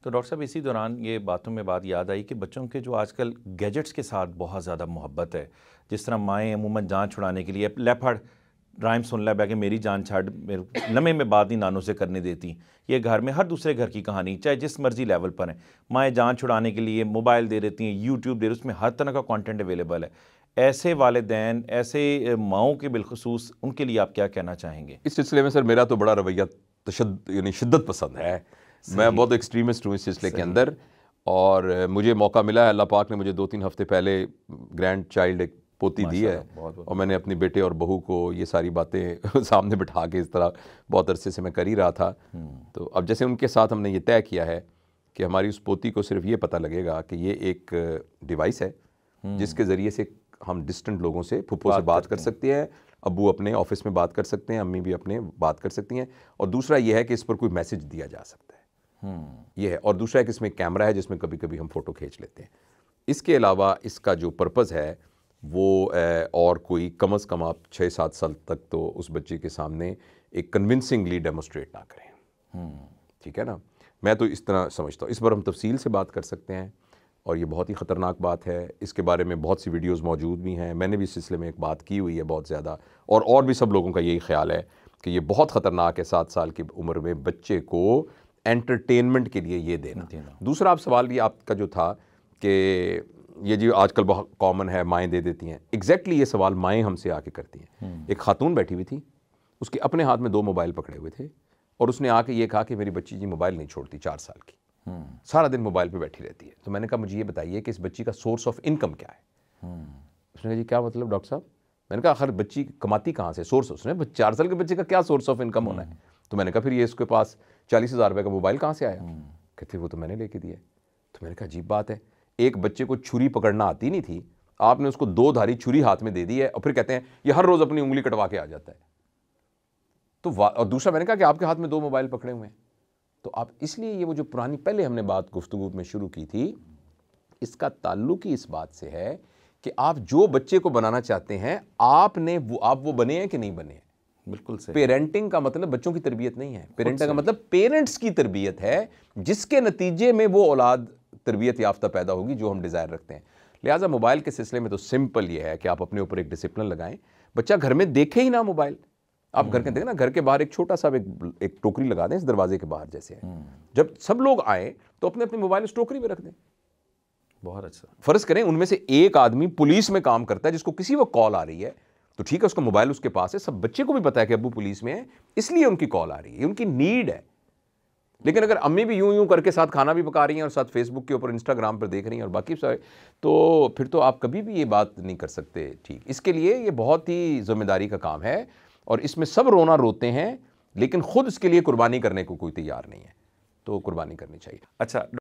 तो डॉक्टर साहब इसी दौरान ये बातों में बात याद आई कि बच्चों के जो आजकल गैजेट्स के साथ बहुत ज़्यादा मोहब्बत है, जिस तरह माएँ अमूमन जान छुड़ाने के लिए ले फड़ राइम सुन ला कि मेरी जान छाड़, मेरे लम्हे में बात नहीं नानों से करने देती। ये घर में हर दूसरे घर की कहानी, चाहे जिस मर्जी लेवल पर है, माएँ जान छुड़ाने के लिए मोबाइल दे देती हैं, यूट्यूब दे, उसमें हर तरह का कंटेंट अवेलेबल है। ऐसे वालिदैन, ऐसे माओं के बिलखुसूस उनके लिए आप क्या कहना चाहेंगे? इस सिलसिले में सर मेरा तो बड़ा रवैया यानी शिद्दत पसंद है। मैं बहुत एक्सट्रीमिस्ट हूँ इस सिलसिले के अंदर, और मुझे मौका मिला है, अल्लाह पाक ने मुझे 2-3 हफ्ते पहले ग्रैंड चाइल्ड एक पोती दी है, और मैंने अपनी बेटे और बहू को ये सारी बातें सामने बिठा के इस तरह बहुत अरसे से मैं कर ही रहा था। तो अब जैसे उनके साथ हमने ये तय किया है कि हमारी उस पोती को सिर्फ ये पता लगेगा कि ये एक डिवाइस है जिसके ज़रिए से हम डिस्टेंट लोगों से, फुप्पो से बात कर सकते हैं, अब्बू अपने ऑफिस में बात कर सकते हैं, अम्मी भी अपने बात कर सकती हैं, और दूसरा ये है कि इस पर कोई मैसेज दिया जा सकता है, ये है। और दूसरा है कि इसमें कैमरा है जिसमें कभी कभी हम फ़ोटो खींच लेते हैं। इसके अलावा इसका जो पर्पज़ है वो और कोई कम अज़ कम आप 6-7 साल तक तो उस बच्चे के सामने एक कन्विंसिंगली डेमोस्ट्रेट ना करें, ठीक है ना। मैं तो इस तरह समझता हूँ। इस पर हम तफसील से बात कर सकते हैं, और ये बहुत ही ख़तरनाक बात है। इसके बारे में बहुत सी वीडियोस मौजूद भी हैं, मैंने भी इस सिलसिले में एक बात की हुई है बहुत ज़्यादा, और भी सब लोगों का यही ख्याल है कि ये बहुत ख़तरनाक है 7 साल की उम्र में बच्चे को एंटरटेनमेंट के लिए ये देना। दूसरा आप सवाल ये आपका जो था कि ये जो आजकल बहुत कॉमन है, माएँ दे देती हैं, एग्जैक्टली ये सवाल माएँ हमसे आके करती हैं। एक खातून बैठी हुई थी, उसके अपने हाथ में 2 मोबाइल पकड़े हुए थे, और उसने आके ये कहा कि मेरी बच्ची जी मोबाइल नहीं छोड़ती, 4 साल की, सारा दिन मोबाइल पे बैठी रहती है। तो मैंने कहा मुझे ये बताइए कि इस बच्ची का सोर्स ऑफ इनकम क्या है। उसने कहा जी क्या मतलब डॉक्टर साहब। मैंने कहा आखिर बच्ची कमाती कहाँ से, सोर्स। उसने 4 साल के बच्चे का क्या सोर्स ऑफ इनकम होना है। तो मैंने कहा फिर ये इसके पास 40,000 रुपये का मोबाइल कहाँ से आया। कहते वो तो मैंने लेके दिया। तो मैंने कहा अजीब बात है, एक बच्चे को छुरी पकड़ना आती नहीं थी, आपने उसको 2 धारी छुरी हाथ में दे दी है, और फिर कहते हैं ये हर रोज़ अपनी उंगली कटवा के आ जाता है। तो और दूसरा मैंने कहा कि आपके हाथ में 2 मोबाइल पकड़े हुए हैं। तो आप इसलिए ये वो जो पुरानी पहले हमने बात गुफ्तगू में शुरू की थी, इसका ताल्लुक ही इस बात से है कि आप जो बच्चे को बनाना चाहते हैं, आप वो बने हैं कि नहीं बने हैं। बिल्कुल सही। पेरेंटिंग का मतलब बच्चों की तरबियत नहीं है, पेरेंटिंग का मतलब पेरेंट्स की तरबियत है, जिसके नतीजे में वो औलाद तरबियत याफ्ता पैदा होगी जो हम डिज़ायर रखते हैं। लिहाजा मोबाइल के सिलसिले में तो सिंपल ये है कि आप अपने ऊपर एक डिसिप्लिन लगाएं, बच्चा घर में देखे ही ना मोबाइल। आप घर के देखें ना, घर के बाहर एक छोटा सा एक टोकरी लगा दें, इस दरवाजे के बाहर जैसे है, जब सब लोग आए तो अपने अपने मोबाइल उस टोकरी में रख दें। बहुत अच्छा। फर्ज करें उनमें से एक आदमी पुलिस में काम करता है, जिसको किसी वक्त कॉल आ रही है, तो ठीक है उसका मोबाइल उसके पास है, सब बच्चे को भी पता है कि अब्बू पुलिस में है, इसलिए उनकी कॉल आ रही है, उनकी नीड है। लेकिन अगर अम्मी भी यूं यूं करके साथ खाना भी पका रही हैं और साथ फेसबुक के ऊपर, इंस्टाग्राम पर देख रही हैं और बाकी सब, तो फिर तो आप कभी भी ये बात नहीं कर सकते ठीक। इसके लिए ये बहुत ही जिम्मेदारी का काम है, और इसमें सब रोना रोते हैं, लेकिन खुद इसके लिए कुर्बानी करने को कोई तैयार नहीं है, तो कुर्बानी करनी चाहिए। अच्छा।